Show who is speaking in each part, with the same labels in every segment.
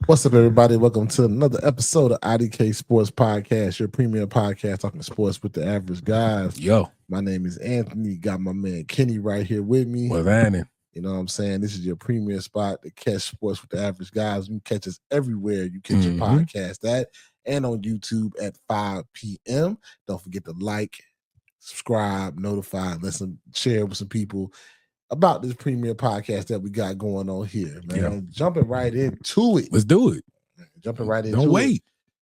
Speaker 1: What's up, everybody? Welcome to another episode of IDK Sports Podcast, your premier podcast talking sports with the average guys.
Speaker 2: Yo,
Speaker 1: My name is Anthony. Got my man Kenny right here with me.
Speaker 2: what's happening?
Speaker 1: You know what I'm saying? This is your premier spot to catch sports with the average guys. You can catch us everywhere you catch your podcast at and on YouTube at 5 p.m. Don't forget to like, subscribe, notify, listen, share with some people about this premier podcast that we got going on here, man.
Speaker 2: Yeah.
Speaker 1: Jumping right into it.
Speaker 2: Let's do it.
Speaker 1: Jumping right into
Speaker 2: Don't wait.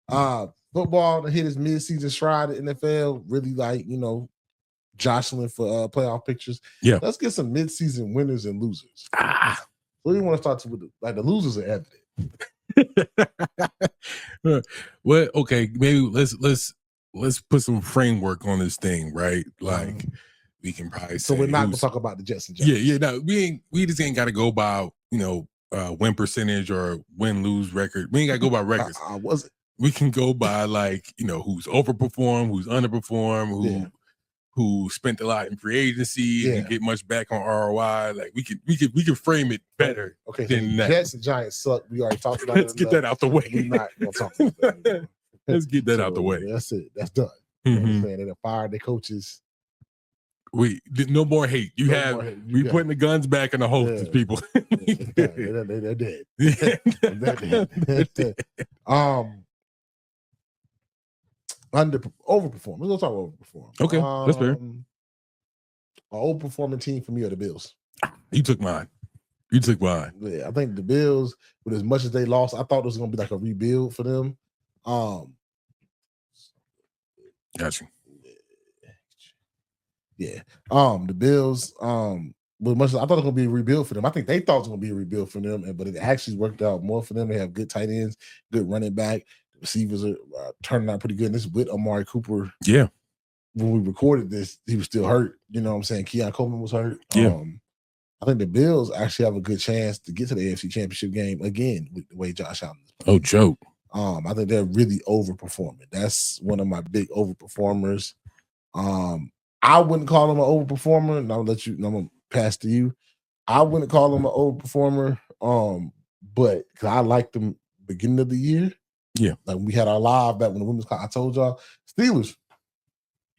Speaker 1: Football to hit his mid-season stride at NFL, really jostling for playoff pictures.
Speaker 2: Yeah.
Speaker 1: Let's get some mid-season winners and losers. So we want to start with the losers are evident.
Speaker 2: Well, okay, maybe let's put some framework on this thing, right? Like we can probably say,
Speaker 1: so we're not gonna talk about the Jets and Giants.
Speaker 2: Yeah. No, we just ain't got to go by win percentage or win-lose record. We ain't got to go by records. We can go by who's overperformed, who's underperformed, who spent a lot in free agency and get much back on ROI. Like we can frame it better.
Speaker 1: Okay,
Speaker 2: than
Speaker 1: so
Speaker 2: that.
Speaker 1: Jets and Giants suck. We already talked about it.
Speaker 2: Let's get that out the way.
Speaker 1: We're not gonna talk about that anymore.
Speaker 2: Let's get that out the way.
Speaker 1: That's it. That's done. You know what I'm saying? They done fired their coaches.
Speaker 2: No more hate. We putting the guns back in the holsters, people.
Speaker 1: They're dead. They're dead. Overperform. We're gonna talk about overperform.
Speaker 2: Okay, that's fair.
Speaker 1: An overperforming team for me are the Bills.
Speaker 2: You took mine.
Speaker 1: Yeah, I think the Bills, with as much as they lost, I thought it was gonna be like a rebuild for them.
Speaker 2: Got you.
Speaker 1: Yeah. The Bills, with much I thought it was gonna be a rebuild for them. I think they thought it was gonna be a rebuild for them, but it actually worked out more for them. They have good tight ends, good running back. The receivers are turning out pretty good. And this is with Amari Cooper.
Speaker 2: Yeah.
Speaker 1: When we recorded this, he was still hurt. You know what I'm saying? Keon Coleman was hurt.
Speaker 2: Yeah.
Speaker 1: I think the Bills actually have a good chance to get to the AFC Championship game again with the way Josh Allen is playing.
Speaker 2: Oh, joke.
Speaker 1: I think they're really overperforming. That's one of my big overperformers. I wouldn't call him an overperformer, and I'm gonna pass to you. I wouldn't call him an overperformer, but because I liked him beginning of the year.
Speaker 2: Yeah,
Speaker 1: like we had our live back when the women's. I told y'all Steelers.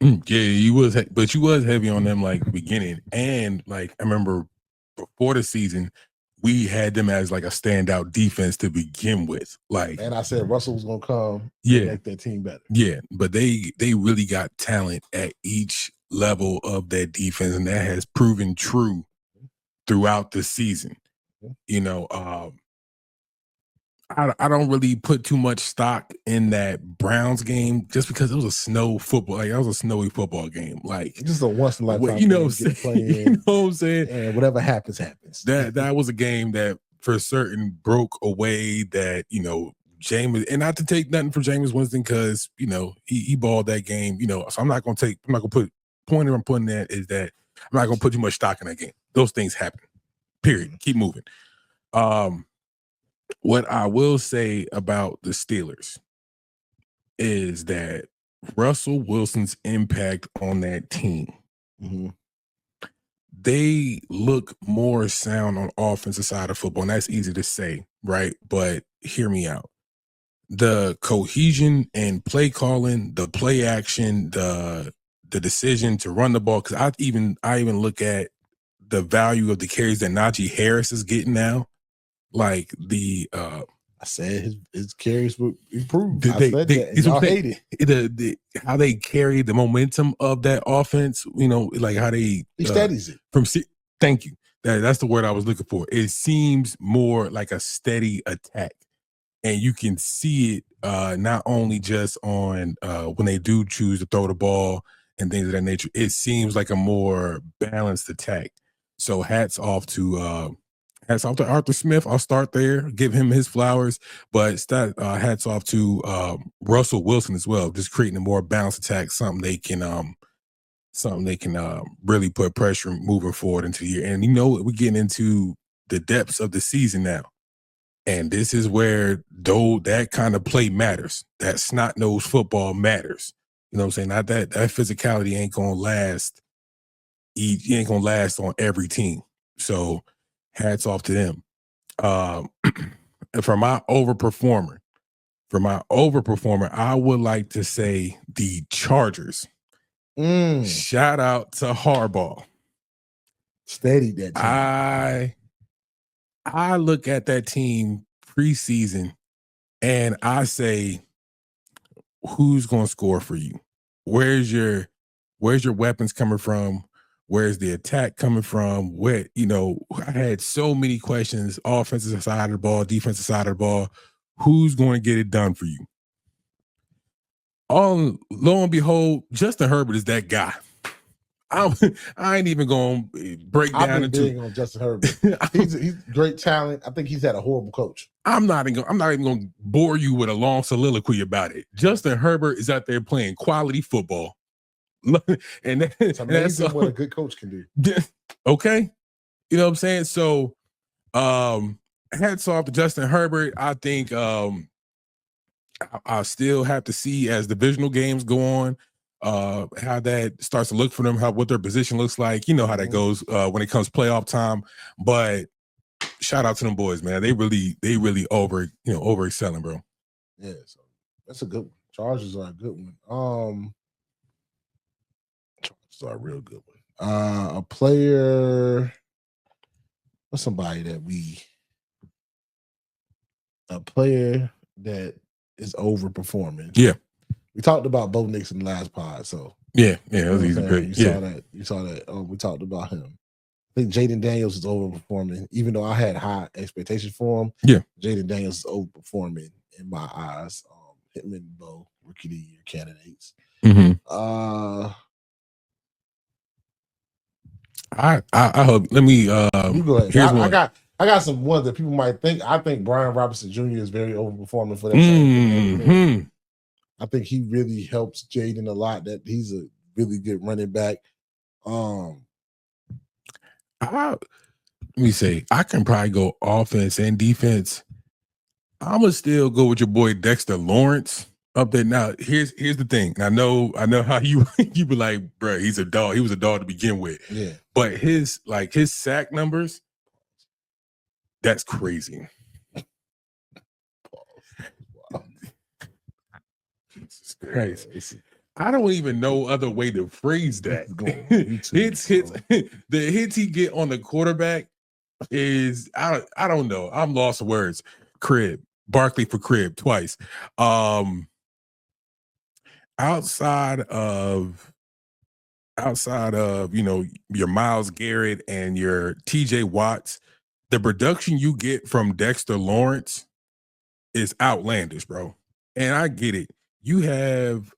Speaker 2: Yeah, you was heavy on them like beginning, and like I remember before the season, we had them as like a standout defense to begin with. Like,
Speaker 1: and I said Russell was gonna come,
Speaker 2: and
Speaker 1: make that team better.
Speaker 2: Yeah, but they really got talent at each level of that defense, and that has proven true throughout the season. You know, I don't really put too much stock in that Browns game just because it was a snowy football game. Like
Speaker 1: just a once in a lifetime.
Speaker 2: You know what I'm saying?
Speaker 1: And whatever happens.
Speaker 2: That was a game that for certain broke away that, Jameis, and not to take nothing from Jameis Winston because, he balled that game, so I'm not gonna put pointer I'm putting that is that I'm not gonna put too much stock in that game. Those things happen. Period. Keep moving. What I will say about the Steelers is that Russell Wilson's impact on that team, they look more sound on offensive side of football, and that's easy to say, right? But hear me out. The cohesion and play calling, the play action, the decision to run the ball, because I even look at the value of the carries that Najee Harris is getting now. Like I
Speaker 1: said his carries would improve.
Speaker 2: Y'all hate it. How they carry the momentum of that offense, like how he
Speaker 1: steadies it.
Speaker 2: Thank you. That's the word I was looking for. It seems more like a steady attack. And you can see it not only just on when they do choose to throw the ball and things of that nature. It seems like a more balanced attack. So hats off to Arthur Smith. I'll start there, give him his flowers, but hats off to Russell Wilson as well, just creating a more balanced attack, something they can really put pressure moving forward into the year. And we're getting into the depths of the season now, and this is where that kind of play matters. That snot-nosed football matters. You know what I'm saying? Not that physicality ain't gonna last. It ain't gonna last on every team. So hats off to them. for my overperformer, I would like to say the Chargers. Shout out to Harbaugh.
Speaker 1: Steady that team.
Speaker 2: I look at that team preseason and I say, who's going to score for you? Where's your weapons coming from? Where's the attack coming from? Where, I had so many questions, offensive side of the ball, defensive side of the ball. Who's going to get it done for you? Lo and behold, Justin Herbert is that guy. I ain't even going to break down
Speaker 1: I've been big on Justin Herbert. He's great talent. I think he's had a horrible coach.
Speaker 2: I'm not even going to bore you with a long soliloquy about it. Justin Herbert is out there playing quality football. And
Speaker 1: it's amazing what a good coach can do.
Speaker 2: Okay. You know what I'm saying? So hats off to Justin Herbert. I think I'll still have to see as divisional games go on, how that starts to look for them, what their position looks like. You know how that goes when it comes playoff time. But shout out to them boys, man. They really over excelling, bro.
Speaker 1: Yeah, so that's a good one. Chargers are a good one. Chargers are a real good one. A player, or somebody a player that is overperforming.
Speaker 2: Yeah.
Speaker 1: We talked about Bo Nix in the last pod, so
Speaker 2: yeah, he's great.
Speaker 1: You saw that. We talked about him. I think Jaden Daniels is overperforming, even though I had high expectations for him.
Speaker 2: Yeah,
Speaker 1: Jaden Daniels is overperforming in my eyes. Him and Bo, rookie of the year candidates.
Speaker 2: I hope. Let me.
Speaker 1: You go ahead. I got some ones that people might think. I think Brian Robinson Jr. is very overperforming for that. I think he really helps Jaden a lot. That he's a really good running back.
Speaker 2: Let me say, I can probably go offense and defense. I'm gonna still go with your boy Dexter Lawrence up there. Now, here's the thing. I know how you be like, bro, he's a dog. He was a dog to begin with.
Speaker 1: Yeah.
Speaker 2: But his sack numbers, that's crazy. Wow. Jesus Christ. I don't even know other way to phrase that. The hits he get on the quarterback is I don't know. I'm lost for words. Barkley for crib twice. Outside of your Myles Garrett and your TJ Watts, the production you get from Dexter Lawrence is outlandish, bro. And I get it. You have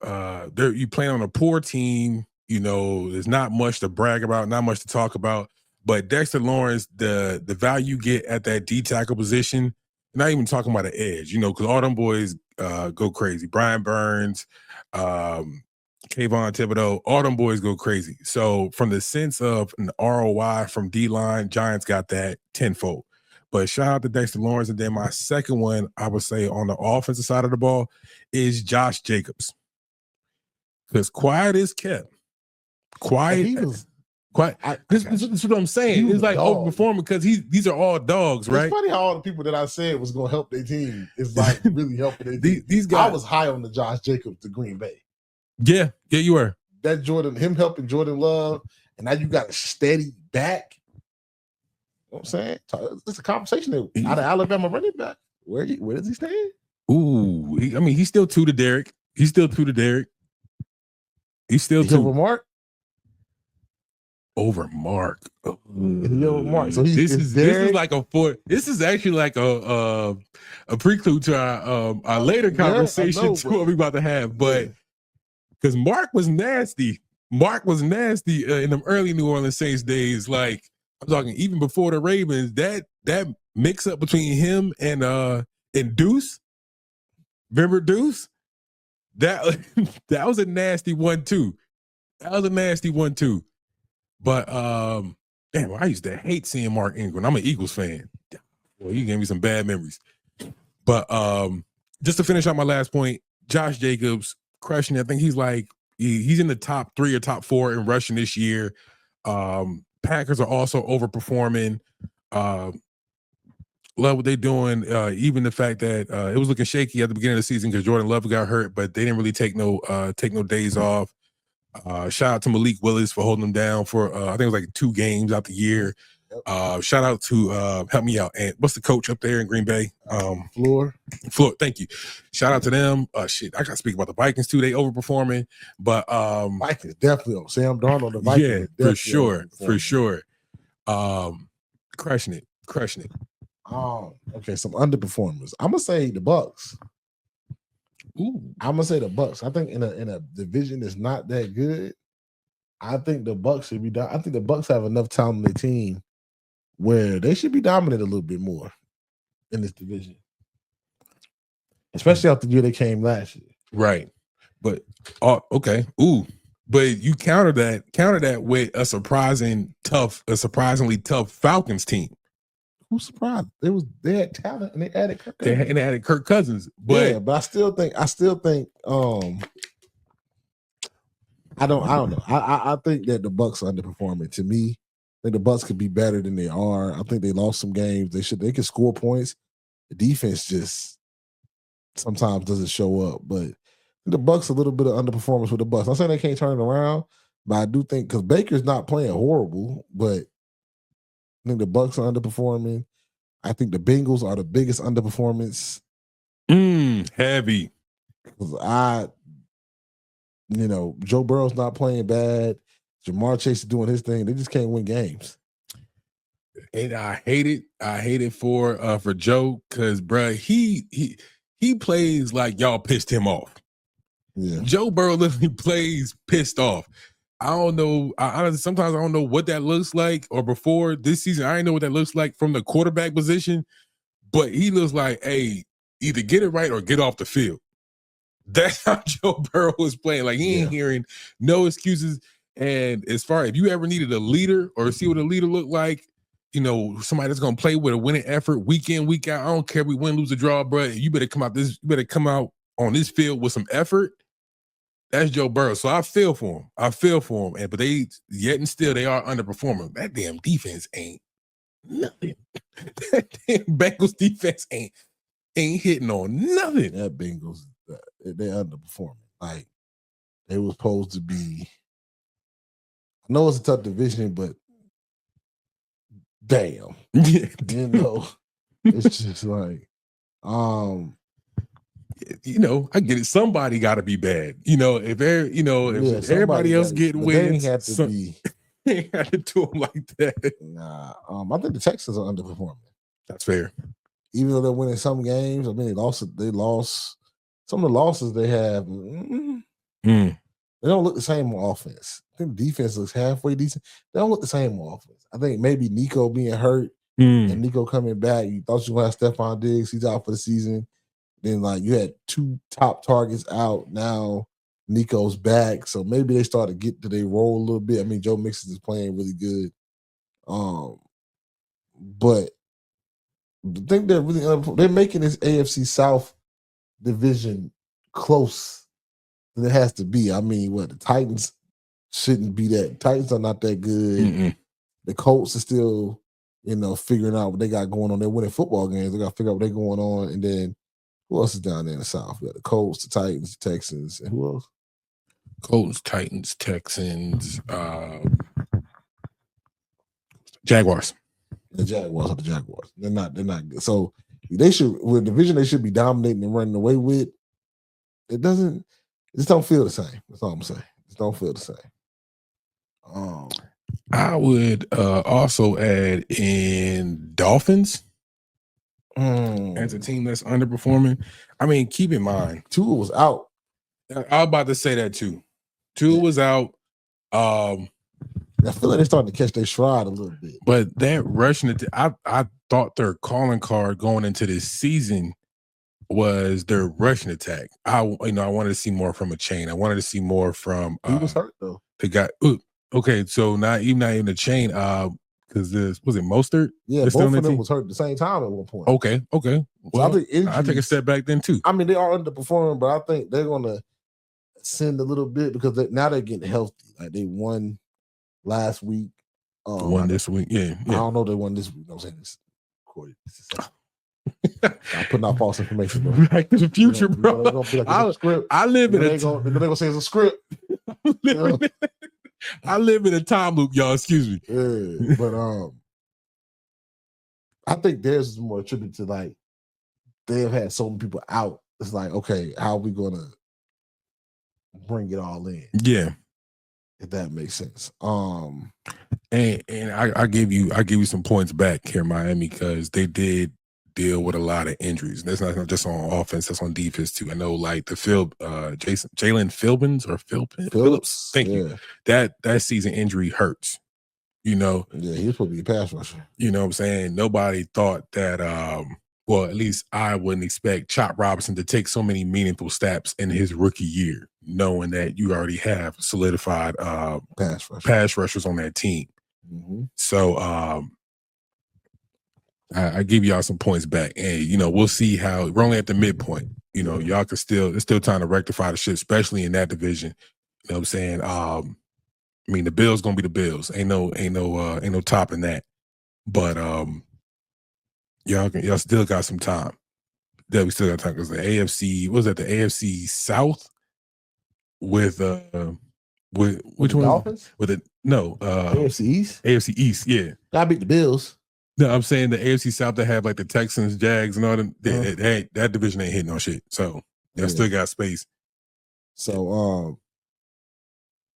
Speaker 2: you playing on a poor team, there's not much to brag about, not much to talk about. But Dexter Lawrence, the value you get at that D tackle position, not even talking about the edge, because all them boys go crazy. Brian Burns, Kayvon Thibodeau, all them boys go crazy. So from the sense of an ROI from D-line, Giants got that tenfold. But shout out to Dexter Lawrence. And then my second one, I would say on the offensive side of the ball, is Josh Jacobs. Because quiet is kept. Quiet. This is what I'm saying. It's like overperforming because these are all dogs, right?
Speaker 1: It's funny how all the people that I said was going to help their team is like really helping their team.
Speaker 2: These guys.
Speaker 1: I was high on the Josh Jacobs to Green Bay.
Speaker 2: Yeah, you were.
Speaker 1: That him helping Jordan Love, and now you got a steady back. You know what I'm saying? It's a conversation out of Alabama running back. Where does he stand?
Speaker 2: Ooh, he's still two to Derek. He's still two.
Speaker 1: Over Mark.
Speaker 2: Over Mark.
Speaker 1: Over Mark. So
Speaker 2: this is like a four. This is actually like a prelude to our later conversation we're about to have. But because Mark was nasty. In the early New Orleans Saints days. Like I'm talking even before the Ravens. That mix up between him and Deuce. Remember Deuce? That was a nasty one too. But damn, I used to hate seeing Mark Ingram. I'm an Eagles fan. Well, you gave me some bad memories. But just to finish out my last point, Josh Jacobs crushing. I think he's in the top 3 or top 4 in rushing this year. Packers are also overperforming. Love what they're doing. Even the fact that it was looking shaky at the beginning of the season because Jordan Love got hurt, but they didn't really take no days off. Shout out to Malik Willis for holding them down for I think it was like 2 games out the year. Shout out to help me out. And what's the coach up there in Green Bay?
Speaker 1: Floor.
Speaker 2: Thank you. Shout out to them. Shit, I gotta speak about the Vikings too. They overperforming, but
Speaker 1: Vikings definitely on Sam Darnold. The Vikings,
Speaker 2: yeah, for sure. Crushing it.
Speaker 1: Okay, some underperformers. I'm gonna say the Bucks.
Speaker 2: Ooh.
Speaker 1: I'm gonna say the Bucks. I think in a division that's not that good, I think the Bucks should be. I think the Bucks have enough talent on their team where they should be dominant a little bit more in this division, especially after the year they came last year.
Speaker 2: Right, but okay. Ooh, but you counter that with a surprisingly tough Falcons team.
Speaker 1: Who's surprised? They had talent and they added Kirk Cousins.
Speaker 2: They added Kirk Cousins. But
Speaker 1: yeah, but I still think I don't know. I think that the Bucks are underperforming. To me, I think the Bucks could be better than they are. I think they lost some games. They can score points. The defense just sometimes doesn't show up. But the Bucks a little bit of underperformance with the Bucks. I'm saying they can't turn it around, but I do think because Baker's not playing horrible, but I think the Bucks are underperforming. I think the Bengals are the biggest underperformance.
Speaker 2: Heavy.
Speaker 1: Because Joe Burrow's not playing bad. Jamar Chase is doing his thing. They just can't win games.
Speaker 2: And I hate it. I hate it for Joe because, bruh, he plays like y'all pissed him off.
Speaker 1: Yeah.
Speaker 2: Joe Burrow literally plays pissed off. I don't know. Sometimes I don't know what that looks like. Or before this season, I didn't know what that looks like from the quarterback position. But he looks like, hey, either get it right or get off the field. That's how Joe Burrow is playing. Like, he ain't hearing no excuses. And as far if you ever needed a leader or see what a leader look like, somebody that's gonna play with a winning effort week in, week out. I don't care if we win, lose, or draw, bro. You better come out on this field with some effort. That's Joe Burrow. So I feel for him. But they yet and still they are underperforming. That damn defense ain't nothing. That damn Bengals defense ain't hitting on nothing.
Speaker 1: That Bengals, they're underperforming. Like they were supposed to be. I know it's a tough division, but damn, it's just like,
Speaker 2: I get it. Somebody got to be bad. If everybody else getting wins,
Speaker 1: they have to be.
Speaker 2: They had to do them like that.
Speaker 1: Nah, I think the Texans are underperforming.
Speaker 2: That's fair.
Speaker 1: Even though they're winning some games, I mean, they lost some of the losses they have. They don't look the same on offense. I think the defense looks halfway decent. They don't look the same on offense. I think maybe Nico being hurt and Nico coming back. You thought you were going to have Stephon Diggs. He's out for the season. Then, you had 2 top targets out. Now Nico's back. So maybe they start to get to their role a little bit. I mean, Joe Mixon is playing really good. But the thing that really they're making this AFC South division close than it has to be. I mean, the Titans shouldn't be that. Titans are not that good. The Colts are still, figuring out what they got going on. They're winning football games. They got to figure out what they're going on. And then who else is down there in the South? We got the Colts, the Titans, the Texans, and who else?
Speaker 2: Colts, Titans, Texans, Jaguars.
Speaker 1: The Jaguars are the Jaguars. They're not good. So they should, with the division they should be dominating and running away with. It just don't feel the same. That's all I'm saying. It don't feel the same.
Speaker 2: I would also add in Dolphins as a team that's underperforming. I mean, keep in mind,
Speaker 1: Tua was out.
Speaker 2: I was about to say that too. Tua was out.
Speaker 1: I feel like they're starting to catch their stride a little bit.
Speaker 2: But that rushing, I thought their calling card going into this season was their rushing attack. I wanted to see more from a chain. I wanted to see more from.
Speaker 1: He was hurt though.
Speaker 2: The guy. Okay, so not even a chain. Because was it Mostert?
Speaker 1: Yeah, both of them was hurt at the same time at one point.
Speaker 2: Okay. Well,
Speaker 1: so I think
Speaker 2: I'll take a step back then too.
Speaker 1: I mean, they are underperforming, but I think they're gonna send a little bit because now they're getting healthy. Like they won last week.
Speaker 2: Won this week. Yeah.
Speaker 1: I don't know if they won this week. I'm saying this recorded. I'm putting out false information, bro.
Speaker 2: Back to the Future, bro.
Speaker 1: They're gonna be like, it's a script.
Speaker 2: I live in
Speaker 1: they're gonna say it's a script.
Speaker 2: I live in a time loop, y'all. Excuse me.
Speaker 1: Yeah, but I think theirs is more attributed to like they have had so many people out. It's like, okay, how are we gonna bring it all in?
Speaker 2: Yeah,
Speaker 1: if that makes sense.
Speaker 2: And I give you some points back here, Miami, because they did deal with a lot of injuries. That's not just on offense, that's on defense too. I know, like the Jalen Phillips. Thank you. That season injury hurts. You know.
Speaker 1: Yeah, he was supposed to be a pass rusher.
Speaker 2: You know what I'm saying? Nobody thought that. Well, at least I wouldn't expect Chop Robinson to take so many meaningful steps in his rookie year, knowing that you already have solidified pass rushers on that team.
Speaker 1: Mm-hmm.
Speaker 2: So I give y'all some points back, and you know we'll see how we're only at the midpoint. You know, y'all can it's still time to rectify the shit, especially in that division. You know what I'm saying? I mean, the Bills gonna be the Bills. Ain't no topping that. But y'all still got some time. That we still got time because the AFC, what was that? The AFC South with which one?
Speaker 1: Dolphins?
Speaker 2: With it? No,
Speaker 1: AFC East.
Speaker 2: AFC East, yeah.
Speaker 1: Gotta beat the Bills.
Speaker 2: No, I'm saying the AFC South that have like the Texans, Jags, and all them. That division ain't hitting on shit. So y'all still got space.
Speaker 1: So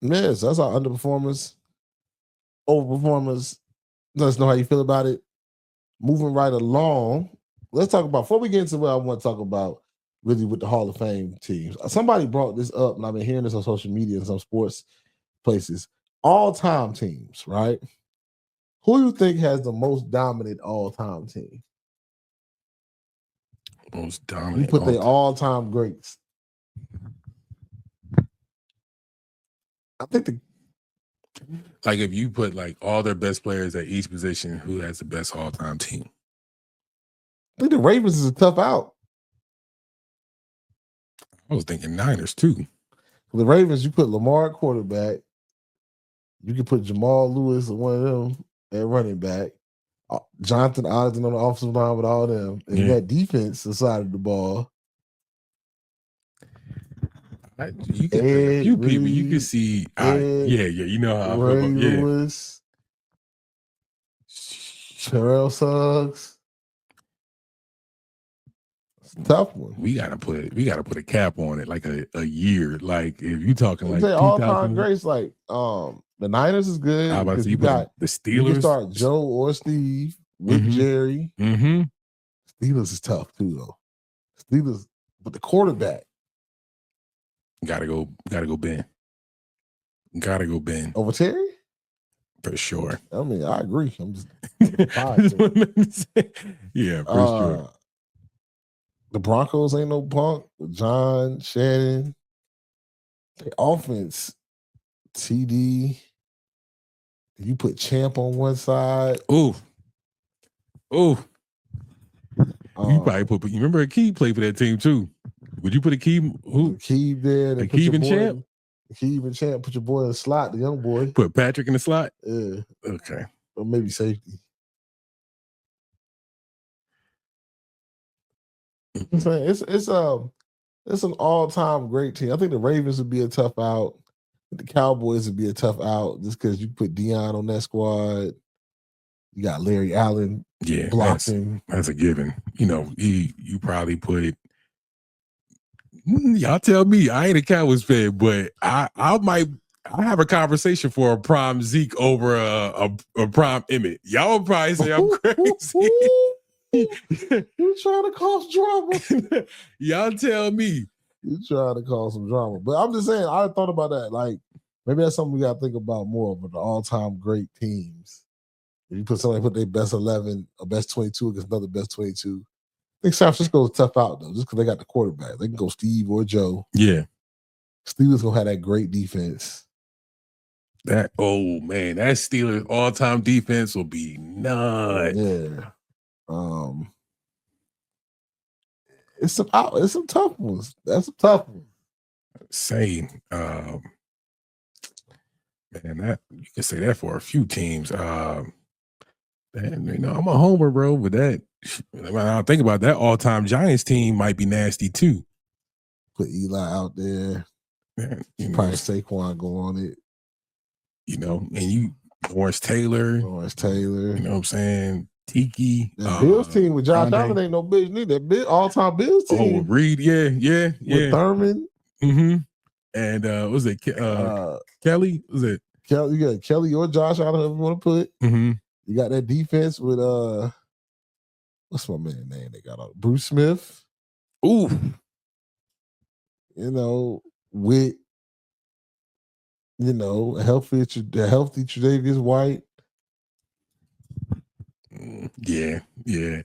Speaker 1: so that's our underperformers, overperformers. Let us know how you feel about it. Moving right along, let's talk about, before we get into what I want to talk about really with the Hall of Fame teams. Somebody brought this up, and I've been hearing this on social media and some sports places. All-time teams, right? Who do you think has the most dominant all-time team?
Speaker 2: Most dominant.
Speaker 1: You put the all-time greats. I think
Speaker 2: like if you put like all their best players at each position, who has the best all-time team?
Speaker 1: I think the Ravens is a tough out.
Speaker 2: I was thinking Niners too.
Speaker 1: The Ravens, you put Lamar at quarterback. You can put Jamal Lewis or one of them at running back. Jonathan Ogden on the offensive line with all them. And that defense side of the ball.
Speaker 2: You can a few people. You can see. You know how I feel about
Speaker 1: Lewis, Terrell Suggs. It's a tough one.
Speaker 2: We gotta put a cap on it, like a year. Like if you talking like
Speaker 1: all time greats, like the Niners is good.
Speaker 2: How about
Speaker 1: you got
Speaker 2: the Steelers?
Speaker 1: You can start Joe or Steve with Jerry.
Speaker 2: Mm-hmm.
Speaker 1: Steelers is tough too, though. Steelers, but the quarterback.
Speaker 2: Gotta go Ben. Gotta go Ben.
Speaker 1: Over Terry?
Speaker 2: For sure.
Speaker 1: I mean, I agree. I'm just
Speaker 2: yeah, for sure.
Speaker 1: The Broncos ain't no punk with John Shannon. The offense, TD. You put Champ on one side.
Speaker 2: Ooh. You probably put. You remember Akeem played for that team too. Would you put Akeem? Who?
Speaker 1: Akeem there.
Speaker 2: Akeem and Champ.
Speaker 1: Akeem and Champ. Put your boy in the slot. The young boy.
Speaker 2: Put Patrick in the slot.
Speaker 1: Yeah.
Speaker 2: Okay.
Speaker 1: Or maybe safety. It's an all-time great team. I think the Ravens would be a tough out. The Cowboys would be a tough out just because you put Deion on that squad. You got Larry Allen blocking.
Speaker 2: That's a given. You know, you probably put. Y'all tell me. I ain't a Cowboys fan, but I have a conversation for a prime Zeke over a prime Emmett. Y'all would probably say I'm crazy.
Speaker 1: You trying to cause drama?
Speaker 2: Y'all tell me.
Speaker 1: You trying to cause some drama, but I'm just saying. I thought about that. Like maybe that's something we got to think about more. But the all-time great teams. If you put their best 11 or best 22 against another best 22, I think San Francisco is tough out though, just because they got the quarterback. They can go Steve or Joe.
Speaker 2: Yeah,
Speaker 1: Steelers gonna have that great defense.
Speaker 2: That Steelers all-time defense will be nuts.
Speaker 1: Yeah. It's some tough ones. That's a tough one.
Speaker 2: Same. Man, that you can say that for a few teams. And, I'm a homer, bro, but that when I think about that all-time Giants team might be nasty too.
Speaker 1: Put Eli out there.
Speaker 2: Man,
Speaker 1: probably Saquon go on it.
Speaker 2: And you Lawrence Taylor.
Speaker 1: You know what
Speaker 2: I'm saying? Tiki.
Speaker 1: The Bills team with Josh Allen ain't no bitch neither. That all-time Bills team.
Speaker 2: Oh, Reed, yeah.
Speaker 1: With Thurman.
Speaker 2: Mm-hmm. And was it Kelly? Was it
Speaker 1: Kelly? You got Kelly or Josh Allen, whoever you want to put.
Speaker 2: Mm-hmm.
Speaker 1: You got that defense with what's my man name? They got Bruce Smith.
Speaker 2: Ooh.
Speaker 1: With healthy Tre'Davious White.
Speaker 2: Yeah.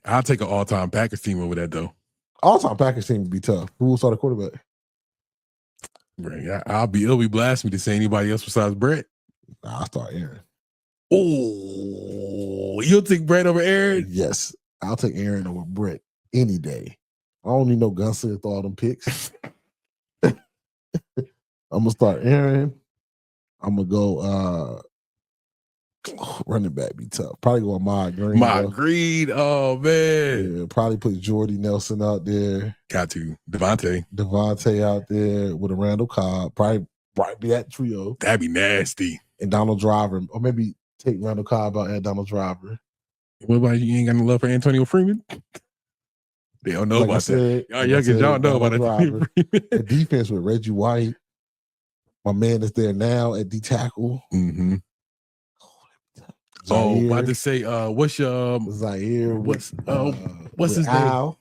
Speaker 2: I'll take an all-time Packers team over that though.
Speaker 1: All-time Packers team would be tough. Who will start a quarterback?
Speaker 2: Right. It'll be blasphemy to say anybody else besides Brett.
Speaker 1: I'll start Aaron.
Speaker 2: Oh, you'll take Brett over Aaron?
Speaker 1: Yes. I'll take Aaron over Brett any day. I don't need no gunslinger with all them picks. I'm gonna start Aaron. I'm gonna go running back be tough. Probably go Ahmad Green.
Speaker 2: Green. Oh man.
Speaker 1: Yeah, probably put Jordy Nelson out there.
Speaker 2: Got to. Devontae
Speaker 1: out there with a Randall Cobb. Probably be that trio.
Speaker 2: That'd be nasty.
Speaker 1: And Donald Driver. Or maybe take Randall Cobb out and Donald Driver.
Speaker 2: What about you? Ain't got no love for Antonio Freeman? They don't know about that. Y'all don't know about Antonio Freeman.
Speaker 1: The defense with Reggie White. My man is there now at D tackle.
Speaker 2: Mm-hmm. About to say, what's your
Speaker 1: Zaire?
Speaker 2: What's his
Speaker 1: Al?
Speaker 2: name?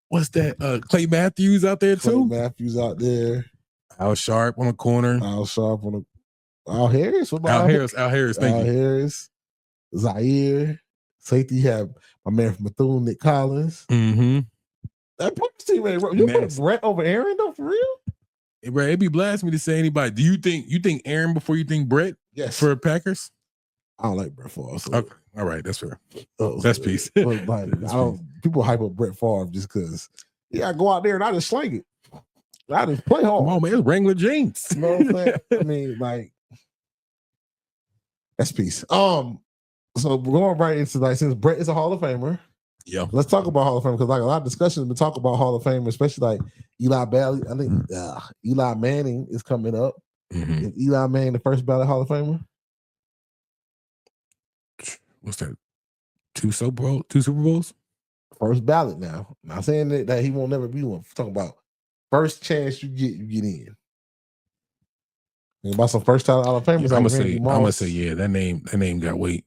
Speaker 2: What's that? Clay Matthews out there too.
Speaker 1: Matthews out there.
Speaker 2: Al Sharp on the corner.
Speaker 1: Al Harris. What about
Speaker 2: Al Harris.
Speaker 1: Al Harris. Zaire. Safety have my man from Bethune, Nick Collins.
Speaker 2: Mm-hmm.
Speaker 1: That Packers team ain't you put Brett over Aaron though, for real?
Speaker 2: Right, it'd be blasphemy to say anybody. Do you think Aaron before you think Brett?
Speaker 1: Yes.
Speaker 2: For Packers?
Speaker 1: I don't like Brett Favre. So.
Speaker 2: Okay. All right, that's fair. That's peace.
Speaker 1: People hype up Brett Favre just because I go out there and I just sling it. I just play hard.
Speaker 2: Come on, man, it's Wrangler jeans.
Speaker 1: You know what I'm saying? I mean, that's peace. So we're going right into since Brett is a Hall of Famer.
Speaker 2: Yeah.
Speaker 1: Let's talk about Hall of Famer because a lot of discussions have been talking about Hall of Famer, especially Eli Bailey. I think Eli Manning is coming up.
Speaker 2: Mm-hmm.
Speaker 1: Is Eli Manning the first ballot Hall of Famer?
Speaker 2: What's that? Two Super Bowls?
Speaker 1: First ballot now. Not saying that he won't never be one. We're talking about first chance you get in. About some first time Hall of Famers.
Speaker 2: I'm gonna say, yeah, that name got weight.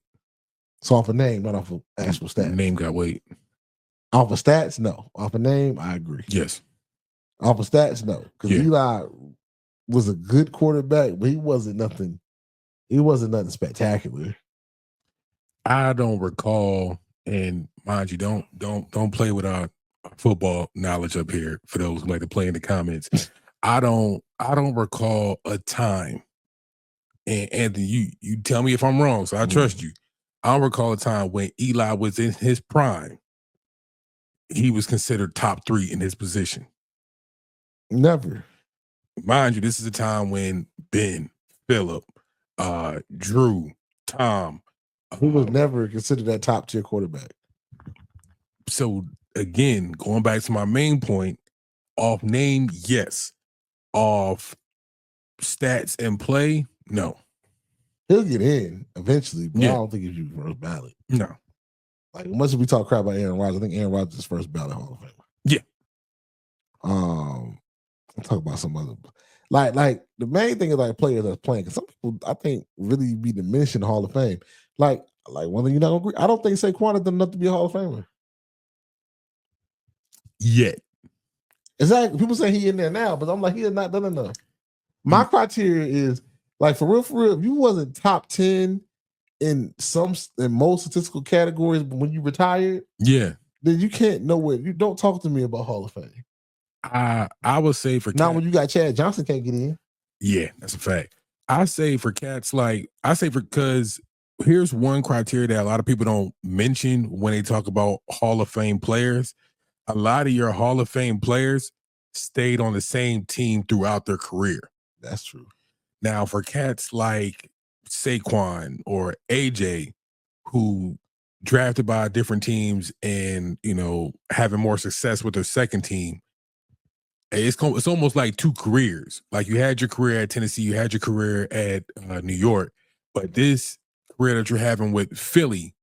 Speaker 1: So off a name, not off of actual stats.
Speaker 2: Name got weight.
Speaker 1: Off of stats, no. Off a name, I agree.
Speaker 2: Yes.
Speaker 1: Off of stats, no. Because Eli was a good quarterback, but he wasn't nothing spectacular.
Speaker 2: I don't recall, and mind you, don't play with our football knowledge up here for those who like to play in the comments. I don't recall a time, and Anthony, you tell me if I'm wrong, so I trust you. I don't recall a time when Eli was in his prime. He was considered top 3 in his position.
Speaker 1: Never.
Speaker 2: Mind you, this is a time when Ben, Phillip, Drew, Tom.
Speaker 1: He was never considered that top tier quarterback.
Speaker 2: So again, going back to my main point, off name, yes. Off stats and play, no.
Speaker 1: He'll get in eventually, but I don't think he's first ballot.
Speaker 2: No.
Speaker 1: Much as we talk crap about Aaron Rodgers, I think Aaron Rodgers is first ballot Hall of Famer.
Speaker 2: Yeah.
Speaker 1: I'll talk about some other like the main thing is players that's playing. Because some people I think really be diminishing the Hall of Fame. Like one thing you not agree. I don't think Saquon has done enough to be a Hall of Famer.
Speaker 2: Yet.
Speaker 1: Exactly. People say he in there now, but I'm like, he has not done enough. My criteria is for real, if you wasn't top 10 in most statistical categories when you retired,
Speaker 2: then
Speaker 1: you can't know you don't talk to me about Hall of Fame.
Speaker 2: I would say for
Speaker 1: now when you got Chad Johnson can't get in.
Speaker 2: Yeah, that's a fact. I say for cats because here's one criteria that a lot of people don't mention when they talk about Hall of Fame players. A lot of your Hall of Fame players stayed on the same team throughout their career.
Speaker 1: That's true.
Speaker 2: Now, for cats like Saquon or AJ, who drafted by different teams and, having more success with their second team. It's almost like two careers. Like you had your career at Tennessee, you had your career at New York, but this career that you're having with Philly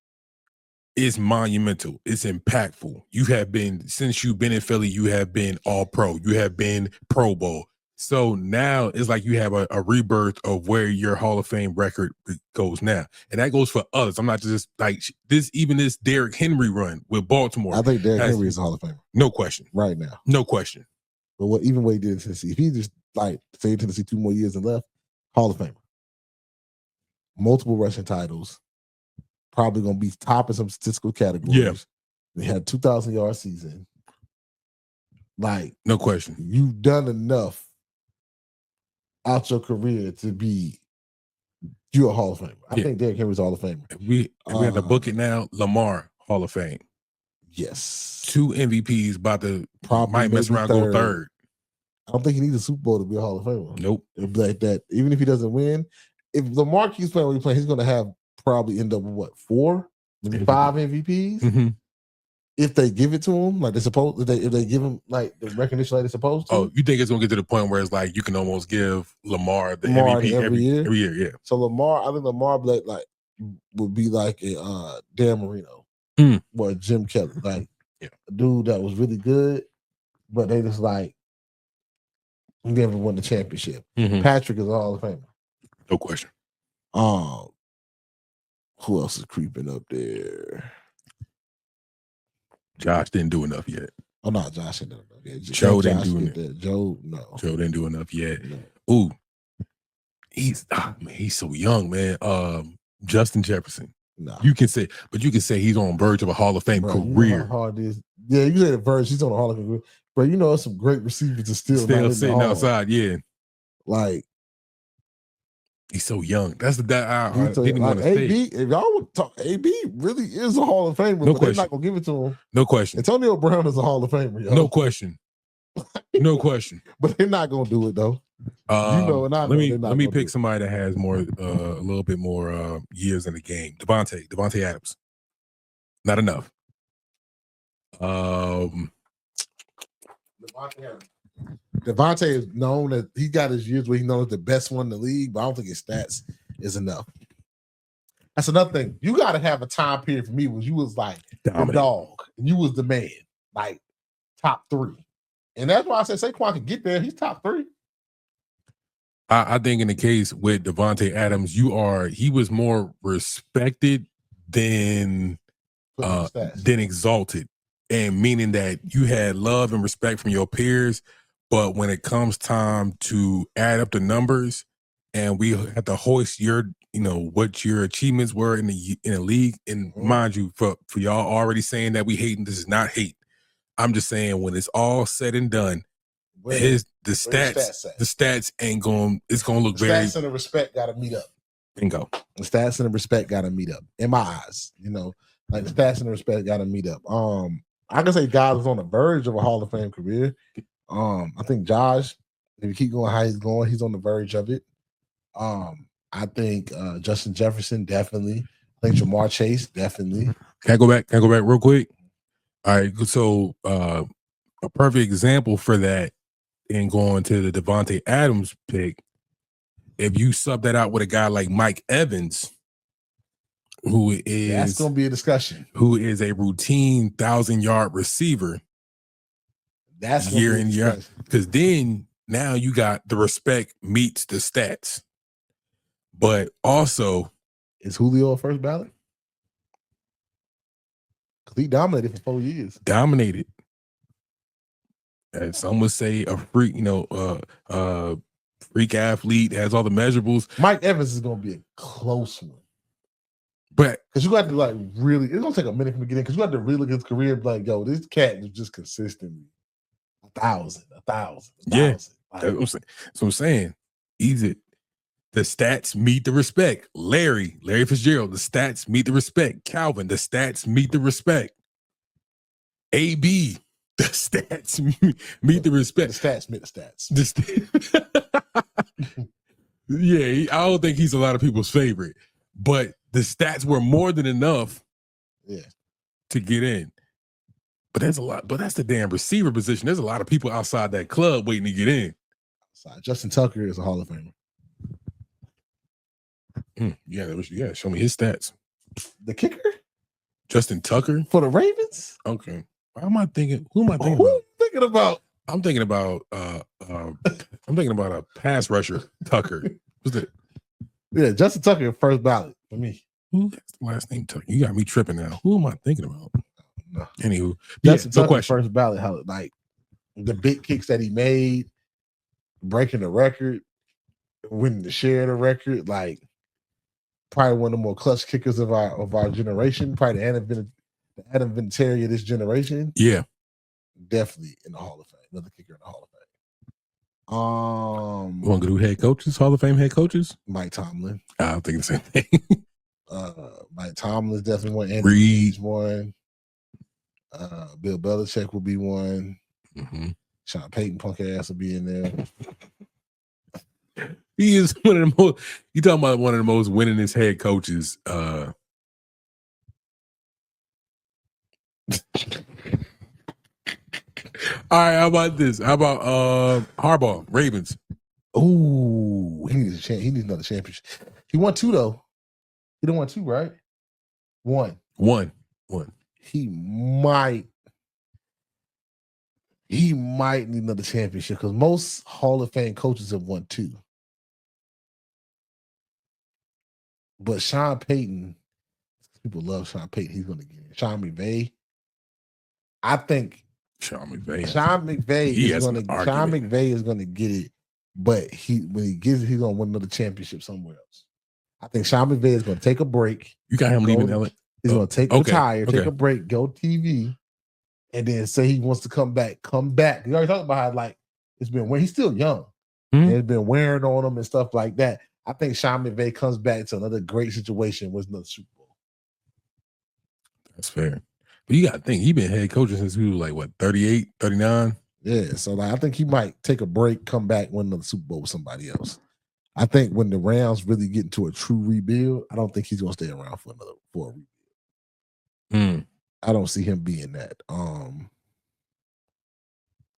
Speaker 2: is monumental. It's impactful. Since you've been in Philly, you have been all pro. You have been Pro Bowl. So now it's like you have a rebirth of where your Hall of Fame record goes now. And that goes for others. I'm not just like this, even this Derrick Henry run with Baltimore.
Speaker 1: I think Derrick Henry is a Hall of Famer.
Speaker 2: No question.
Speaker 1: Right now.
Speaker 2: No question.
Speaker 1: But what he did in Tennessee, if he just stayed in Tennessee 2 more years and left, Hall of Famer. Multiple rushing titles. Probably going to be top in some statistical categories.
Speaker 2: Yeah.
Speaker 1: They had 2,000-yard season.
Speaker 2: No question.
Speaker 1: You've done enough out your career to be you're a Hall of Famer. I think Derrick Henry's a Hall of Famer.
Speaker 2: We have to book it now. Lamar, Hall of Fame.
Speaker 1: Yes.
Speaker 2: 2 MVPs about to
Speaker 1: probably
Speaker 2: might mess around go third.
Speaker 1: I don't think he needs a Super Bowl to be a Hall of Famer.
Speaker 2: Nope.
Speaker 1: It'll be like that. Even if he doesn't win, if Lamar keeps playing what he's playing, he's going to have probably end up with 4, maybe 5 MVPs.
Speaker 2: Mm-hmm.
Speaker 1: If they give it to him, like they're supposed, if they give him like the recognition like they're supposed to.
Speaker 2: Oh, you think it's gonna get to the point where it's like you can almost give Lamar the MVP every year? Every year, yeah.
Speaker 1: So I think Lamar would be like a Dan Marino or a Jim Kelly, like a dude that was really good, but they just never won the championship.
Speaker 2: Mm-hmm.
Speaker 1: Patrick is a Hall of Famer,
Speaker 2: no question.
Speaker 1: Who else is creeping up there?
Speaker 2: Josh didn't do enough yet.
Speaker 1: Oh no, Josh didn't do enough yet.
Speaker 2: Joe didn't do enough.
Speaker 1: Joe, no.
Speaker 2: Joe didn't do enough yet.
Speaker 1: No.
Speaker 2: Ooh, he's so young, man. Justin Jefferson.
Speaker 1: No.
Speaker 2: You can say he's on verge of a Hall of Fame career.
Speaker 1: You know how hard it is. Yeah, you say the verge. He's on a Hall of Fame career. But there's some great receivers that still
Speaker 2: sitting outside. Yeah, he's so young. That's I didn't want to say.
Speaker 1: AB, if y'all would talk, AB really is a Hall of Famer, but they're not gonna give it to him.
Speaker 2: No question.
Speaker 1: Antonio Brown is a Hall of Famer, yo.
Speaker 2: No question. No question.
Speaker 1: But they're not gonna do it though.
Speaker 2: Let me pick somebody that has more, a little bit more years in the game. Devontae Adams. Not enough.
Speaker 1: Devontae is known as he got his years where he's known as the best one in the league, but I don't think his stats is enough. That's another thing. You got to have a time period for me where you was like dominant. The dog, and you was the man, like top 3, and that's why I said Saquon could get there. He's top 3.
Speaker 2: I think in the case with Devontae Adams, he was more respected than exalted, and meaning that you had love and respect from your peers. But when it comes time to add up the numbers, and we have to hoist what your achievements were in the league, and mind you, for y'all already saying that we hating, this is not hate. I'm just saying when it's all said and done, the stats ain't going. It's going to look
Speaker 1: the stats and the respect got to meet up.
Speaker 2: Bingo.
Speaker 1: The stats and the respect got to meet up in my eyes. The stats and the respect got to meet up. I can say guys is on the verge of a Hall of Fame career. I think Josh, if you keep going how he's going, he's on the verge of it. I think Justin Jefferson definitely. I think Jamar Chase definitely.
Speaker 2: Can I go back real quick? All right, so a perfect example for that, and going to the Devontae Adams pick, if you sub that out with a guy like Mike Evans, that's
Speaker 1: going to be a discussion.
Speaker 2: Who is a routine 1,000-yard receiver.
Speaker 1: That's
Speaker 2: year in year, because then now you got the respect meets the stats, but also
Speaker 1: is Julio a first ballot? Because he dominated for 4 years.
Speaker 2: Dominated, and some would say a freak, freak athlete, has all the measurables.
Speaker 1: Mike Evans is going to be a close one.
Speaker 2: But
Speaker 1: because you got to really, it's gonna take a minute for him to get in. Because you got to really look at his career and be like, yo, this cat is just consistently 1,000.
Speaker 2: Yeah, that's what I'm saying. Easy. The stats meet the respect. Larry Fitzgerald, the stats meet the respect. Calvin, the stats meet the respect. AB, the stats meet the respect.
Speaker 1: The stats meet the
Speaker 2: stats. Yeah, I don't think he's a lot of people's favorite, but the stats were more than enough to get in. But there's a lot. But that's the damn receiver position. There's a lot of people outside that club waiting to get in.
Speaker 1: Justin Tucker is a Hall of Famer.
Speaker 2: Yeah, show me his stats.
Speaker 1: The kicker?
Speaker 2: Justin Tucker?
Speaker 1: For the Ravens?
Speaker 2: Okay. Who am I thinking about? I'm thinking about a pass rusher, Tucker. Who's that?
Speaker 1: Yeah, Justin Tucker, first ballot for me.
Speaker 2: Who has the last name Tucker? You got me tripping now. Who am I thinking about?
Speaker 1: No.
Speaker 2: Anywho,
Speaker 1: Justin Tucker, first ballot, like the big kicks that he made, breaking the record, winning the share of the record, like probably one of the more clutch kickers of our generation, probably the Adam Vinatieri of this generation.
Speaker 2: Yeah.
Speaker 1: Definitely in the Hall of Fame. Another kicker in the Hall of Fame.
Speaker 2: Want to do head coaches, Hall of Fame head coaches?
Speaker 1: Mike Tomlin.
Speaker 2: I'm thinking the same thing.
Speaker 1: Mike Tomlin's definitely one. Andy
Speaker 2: Reid's
Speaker 1: one. Bill Belichick will be one.
Speaker 2: Mm-hmm.
Speaker 1: Sean Payton punk ass will be in there.
Speaker 2: He is one of the most. You talking about one of the most winningest head coaches. All right, how about this? How about Harbaugh, Ravens?
Speaker 1: Ooh, he needs another championship. He won 2 though. He done won 2, right? One. He might need another championship because most Hall of Fame coaches have won 2. But Sean Payton, people love Sean Payton. He's going to get it. Sean McVay, I think Sean McVay is going to get it, but when he gets it, he's going to win another championship somewhere else. I think Sean McVay is going to take a break.
Speaker 2: You got him leaving LA.
Speaker 1: He's going to retire, take a break, go TV, and then say he wants to come back. We already talked about how like it's been when he's still young. Mm-hmm. It's been wearing on him and stuff like that. I think Sean McVay comes back to another great situation with another Super Bowl.
Speaker 2: That's fair. But you got to think, he's been head coaching since he was like, what, 38, 39?
Speaker 1: Yeah, so like, I think he might take a break, come back, win another Super Bowl with somebody else. I think when the Rams really get into a true rebuild, I don't think he's going to stay around for a rebuild. I don't see him being that.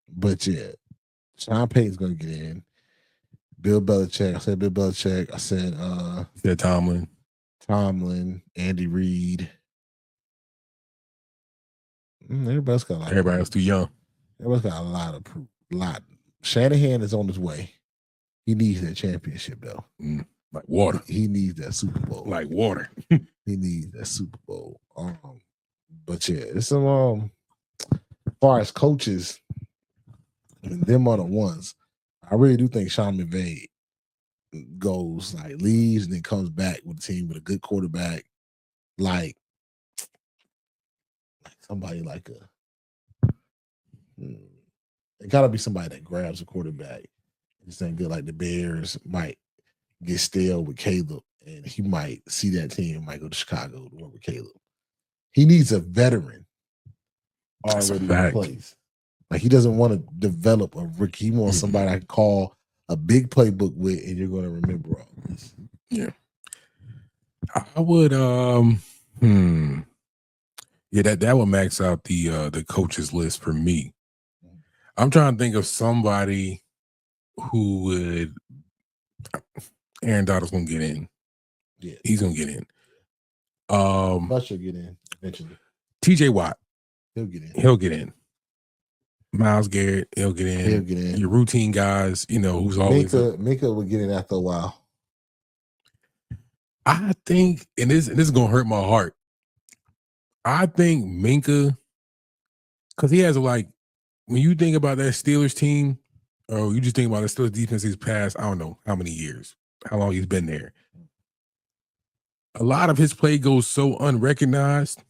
Speaker 1: But yeah, Sean Payton's going to get in. Bill Belichick. I said Bill Belichick. I said Tomlin, Andy Reid. Everybody else
Speaker 2: too young.
Speaker 1: Everybody's got a lot. Shanahan is on his way. He needs that championship though.
Speaker 2: Like water.
Speaker 1: He needs that Super Bowl.
Speaker 2: Like water.
Speaker 1: He needs that Super Bowl. But yeah, it's as far as coaches, them are the ones. I really do think Sean McVay goes leaves and then comes back with a team with a good quarterback, like somebody like it gotta be somebody that grabs a quarterback. This ain't good. Like the Bears might get stale with Caleb, and he might see that team and might go to Chicago to work with Caleb. He needs a veteran already in place. Like he doesn't want to develop a rookie. He wants somebody I can call a big playbook with, and you're going to remember all this.
Speaker 2: Yeah, I would. Yeah, that would max out the coaches list for me. I'm trying to think of somebody who would. Aaron Donald's gonna get in.
Speaker 1: Yeah,
Speaker 2: he's gonna get in.
Speaker 1: Bush will get in eventually.
Speaker 2: TJ Watt,
Speaker 1: he'll get in.
Speaker 2: He'll get in. Myles Garrett, he'll get in.
Speaker 1: He'll get in.
Speaker 2: Your routine guys, who's always
Speaker 1: Minka will get in after a while.
Speaker 2: I think, and this is gonna hurt my heart. I think Minka, because he has when you think about that Steelers team, or you just think about the Steelers defense he's past, I don't know how many years, how long he's been there. A lot of his play goes so unrecognized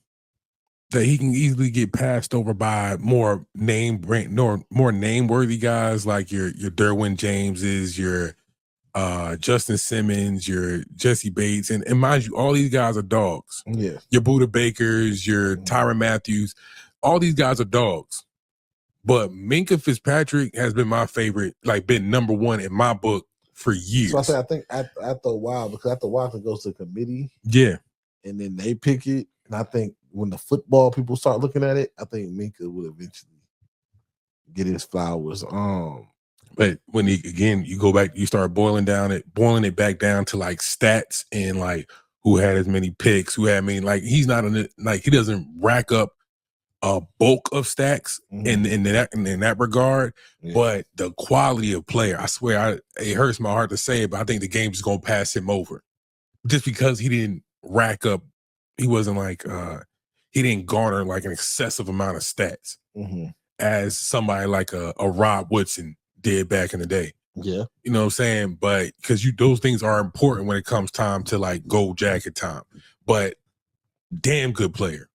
Speaker 2: that he can easily get passed over by more name-worthy guys like your Derwin Jameses, your Justin Simmons, your Jesse Bates, and mind you, all these guys are dogs.
Speaker 1: Yeah,
Speaker 2: your Buda Bakers, your Tyrann Matthews, all these guys are dogs. But Minka Fitzpatrick has been my favorite, been number one in my book for years.
Speaker 1: So I think after a while, because after a while it goes to committee.
Speaker 2: Yeah,
Speaker 1: and then they pick it. And I think when the football people start looking at it, I think Minka will eventually get his flowers.
Speaker 2: But when you go back, you start boiling it back down to like stats and like who had as many picks, who had like he's not he doesn't rack up a bulk of stacks in that regard, but the quality of player, I swear, it hurts my heart to say it, but I think the game's gonna pass him over just because he didn't rack up. He wasn't like he didn't garner like an excessive amount of stats as somebody like a Rob Woodson did back in the day.
Speaker 1: Yeah,
Speaker 2: you know what I'm saying, but because those things are important when it comes time to like gold jacket time. But damn good player.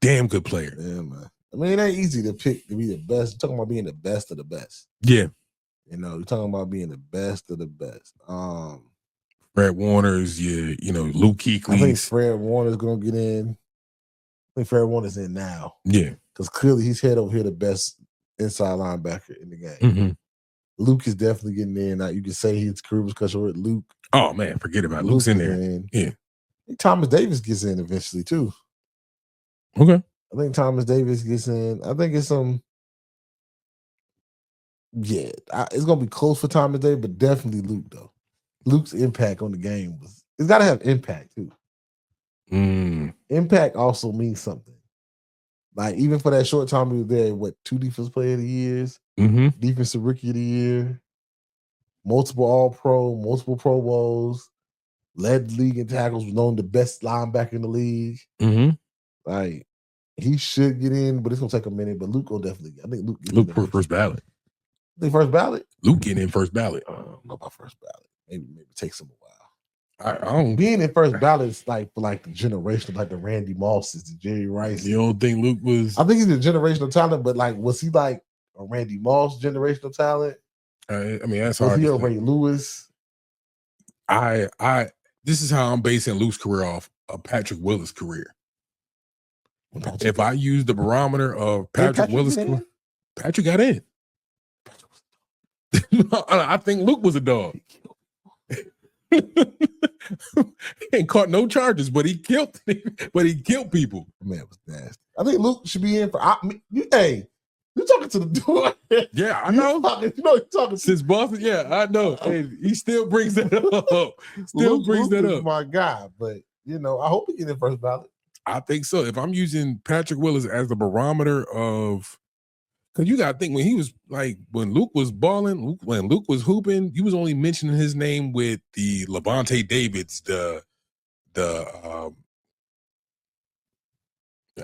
Speaker 2: Damn good player.
Speaker 1: Yeah, man. I mean, it ain't easy to pick to be the best. You're talking about being the best of the best.
Speaker 2: Yeah.
Speaker 1: You know, you're talking about being the best of the best.
Speaker 2: Fred Warner's, Luke Kuechly.
Speaker 1: I think Fred Warner's gonna get in. I think Fred Warner's in now.
Speaker 2: Yeah.
Speaker 1: Because clearly he's head over here the best inside linebacker in the game. Luke is definitely getting in. Now you can say his career was cut short. Luke.
Speaker 2: Oh man, forget about it. Luke's in there. Yeah.
Speaker 1: I think Thomas Davis gets in eventually too.
Speaker 2: Okay.
Speaker 1: I think Thomas Davis gets in. I think it's it's gonna be close for Thomas Davis, but definitely Luke though. Luke's impact on the game it's got to have impact too. Impact also means something. Like even for that short time he was there, 2 defensive player of the years, defensive rookie of the year, multiple All-Pro, multiple Pro Bowls, led the league in tackles, was known the best linebacker in the league. Like he should get in, but it's gonna take a minute. But Luke will definitely. I think
Speaker 2: Luke for first ballot.
Speaker 1: I think first ballot.
Speaker 2: Luke getting in first ballot.
Speaker 1: I don't know about first ballot. Maybe it takes him a while.
Speaker 2: I don't.
Speaker 1: Being in first ballot is like for like the generational, like the Randy Mosses, the Jerry Rice.
Speaker 2: You don't think Luke was?
Speaker 1: I think he's a generational talent, but like, was he like a Randy Moss generational talent?
Speaker 2: I mean, that's
Speaker 1: was
Speaker 2: hard.
Speaker 1: Was he a Ray Lewis?
Speaker 2: This is how I'm basing Luke's career off of Patrick Willis' career. If I use the barometer of Patrick Willis' career, Patrick got in. I think Luke was a dog. Ain't caught no charges, but he killed people.
Speaker 1: Man, it was nasty. I think Luke should be in for. Hey, you talking to the dude?
Speaker 2: Yeah, I know.
Speaker 1: You're talking
Speaker 2: since Boston. Yeah, I know. Hey, he still brings that up. Luke
Speaker 1: is my guy, but I hope he get in first ballot.
Speaker 2: I think so. If I'm using Patrick Willis as the barometer of, because you got to think when Luke was balling, when Luke was hooping, you was only mentioning his name with the Levante Davids,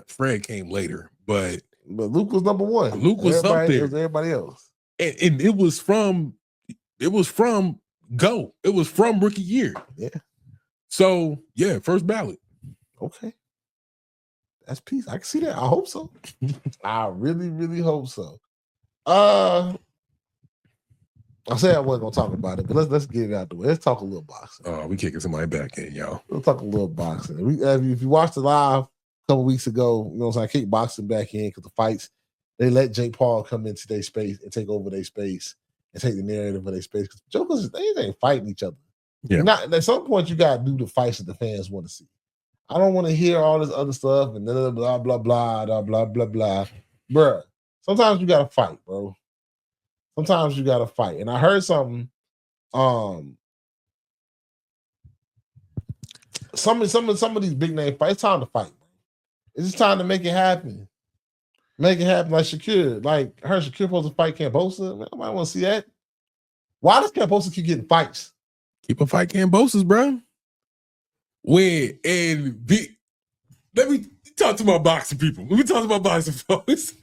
Speaker 2: Fred came later, but
Speaker 1: Luke was number one.
Speaker 2: Luke was up there.
Speaker 1: It was everybody else,
Speaker 2: and it was from go. It was from rookie year.
Speaker 1: Yeah. So
Speaker 2: yeah, first ballot.
Speaker 1: Okay. That's peace. I can see that. I hope so. I really, really hope so. I said I wasn't gonna talk about it, but let's get it out the way. Let's talk a little boxing.
Speaker 2: Oh, we kicking somebody back in, y'all.
Speaker 1: Let's talk a little boxing. If you watched the live a couple weeks ago, you know what I'm saying, I kicked boxing back in because the fights, they let Jake Paul come into their space and take over their space and take the narrative of their space. Because jokers, they ain't fighting each other.
Speaker 2: Yeah.
Speaker 1: At some point, you gotta do the fights that the fans want to see. I don't want to hear all this other stuff and blah, blah, blah, blah, blah, blah, blah, blah. Bruh, sometimes you got to fight, bro. Sometimes you got to fight. And I heard something, some of these big name fights, it's time to fight, bro. It's just time to make it happen. Make it happen like Shakir. Like, I heard Shakir supposed to fight Kambosos. Man, I might want to see that. Why does Kambosos keep getting fights?
Speaker 2: Keep a fight Kambosos, bro. Let me talk to my boxing people. Let me talk to my boxing folks.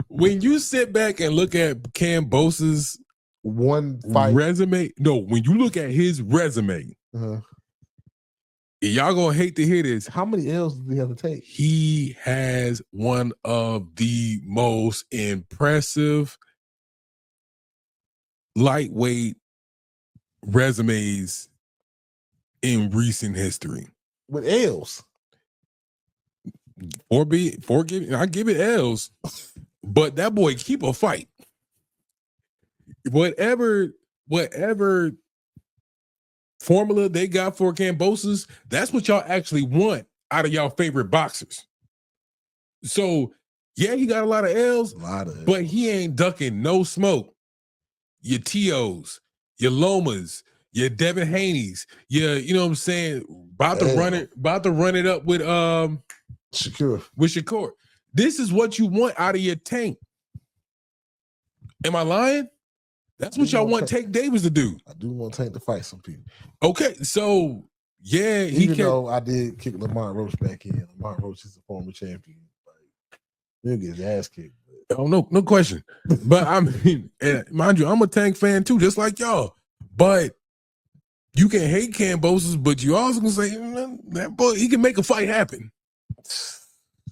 Speaker 2: When you sit back and look at Kambosos'
Speaker 1: one fight
Speaker 2: resume, when you look at his resume, y'all gonna hate to hear this.
Speaker 1: How many L's does he have to take?
Speaker 2: He has one of the most impressive lightweight resumes in recent history.
Speaker 1: With L's.
Speaker 2: I give it L's, but that boy keep a fight. Whatever formula they got for Kambosos, that's what y'all actually want out of y'all favorite boxers. So yeah, he got a lot of L's, but he ain't ducking no smoke. Your T.O.s, your Lomas, your Devin Haney's, you know what I'm saying? About to run it up with Shakur. This is what you want out of your Tank. Am I lying? That's what y'all want Tank Davis to do.
Speaker 1: I do want Tank to fight some people.
Speaker 2: Okay, so yeah,
Speaker 1: even though I did kick Lamont Roach back in. Lamont Roach is a former champion. Like, he'll get his ass kicked.
Speaker 2: Oh, no question. But I mean, and mind you, I'm a Tank fan too, just like y'all. But you can hate Kambosos, but you also can say that boy, he can make a fight happen.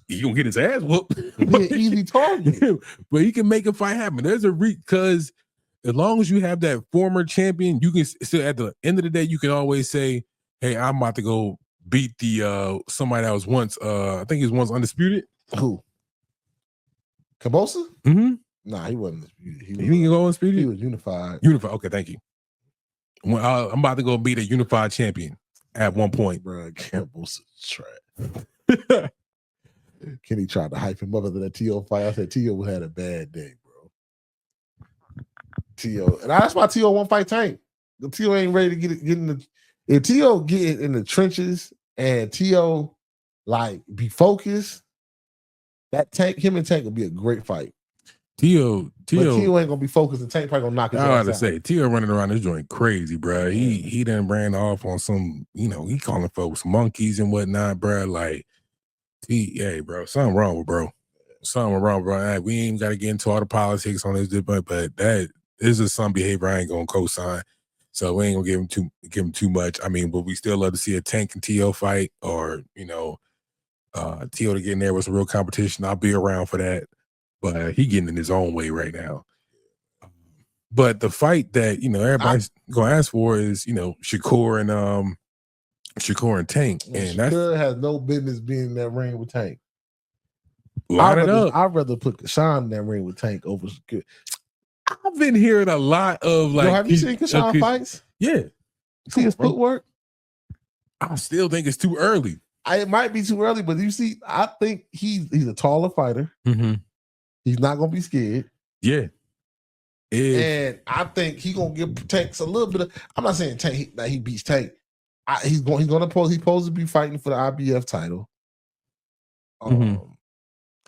Speaker 2: He gonna get his ass whooped.
Speaker 1: He's an easy target.
Speaker 2: But he can make a fight happen. There's a because as long as you have that former champion, you can still at the end of the day, you can always say, hey, I'm about to go beat the somebody that was once I think he was once undisputed.
Speaker 1: Who? Kambosos?
Speaker 2: Mm-hmm.
Speaker 1: Nah, he wasn't undisputed.
Speaker 2: He didn't go undisputed?
Speaker 1: He was unified.
Speaker 2: Unified. Okay, thank you. I'm about to go beat a unified champion at one point.
Speaker 1: Bro, Kambosos trash. Kenny tried to hype him up after that T.O. fight. I said T.O. had a bad day, bro. T.O. And that's why T.O. won't fight Tank. The T.O. ain't ready to get in the. If T.O. get in the trenches and T.O. like be focused, that Tank, him and Tank will be a great fight.
Speaker 2: T.O.
Speaker 1: ain't gonna be focused, and Tank probably gonna knock his ass out. I was about to say
Speaker 2: T.O. running around this joint crazy, bro. He done ran off on some, he calling folks monkeys and whatnot, bro. Like, hey, bro, something wrong with bro. Something wrong, bro. Right, we ain't got to get into all the politics on this, but that is just some behavior I ain't gonna co-sign. So we ain't gonna give him too much. I mean, but we still love to see a Tank and T.O. fight, or T.O. to get in there with some real competition. I'll be around for that. But he getting in his own way right now. But the fight that everybody's gonna ask for is Shakur and Tank, and
Speaker 1: Shakur has no business being in that ring with Tank.
Speaker 2: I'd
Speaker 1: rather put Sean in that ring with Tank over Shakur.
Speaker 2: I've been hearing a lot of like.
Speaker 1: Have you seen Sean fights?
Speaker 2: Yeah.
Speaker 1: See his footwork?
Speaker 2: I still think it's too early.
Speaker 1: It might be too early, but you see, I think he's a taller fighter.
Speaker 2: Mm-hmm.
Speaker 1: He's not gonna be scared.
Speaker 2: Yeah.
Speaker 1: And I think he's gonna give Tank a little bit of. I'm not saying Tank that he beats Tank. He's supposed to be fighting for the IBF title.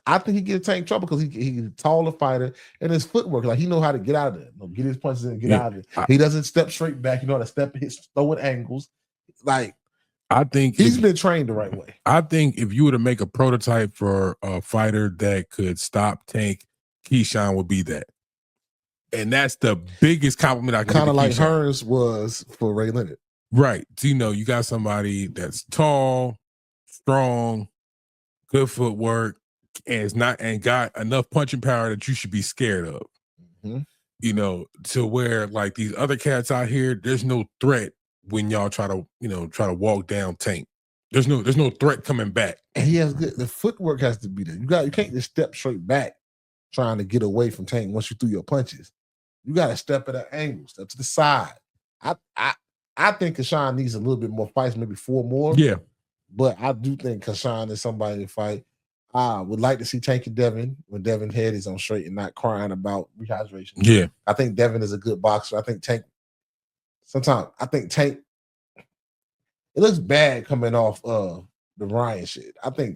Speaker 1: I think he gets Tank trouble because he's a taller fighter and his footwork, like he know how to get out of there, get his punches in and get out of it. He doesn't step straight back. You know how to step, throw at angles. Like
Speaker 2: I think
Speaker 1: he's been trained the right way.
Speaker 2: I think if you were to make a prototype for a fighter that could stop Tank, Keyshawn would be that. And that's the biggest compliment I can
Speaker 1: kind of like hers was for Ray Leonard.
Speaker 2: Right. So, you got somebody that's tall, strong, good footwork, and got enough punching power that you should be scared of.
Speaker 1: Mm-hmm.
Speaker 2: To where like these other cats out here, there's no threat when y'all try to walk down Tank. There's no threat coming back.
Speaker 1: And he has the footwork has to be there. You can't just step straight back trying to get away from Tank once you threw your punches. You got to step at an angle, step to the side. I think Kashan needs a little bit more fights, maybe 4 more.
Speaker 2: Yeah.
Speaker 1: But I do think Kashan is somebody to fight. I would like to see Tank and Devin when Devin head is on straight and not crying about rehydration.
Speaker 2: Yeah.
Speaker 1: I think Devin is a good boxer. I think Tank, it looks bad coming off the Ryan shit. I think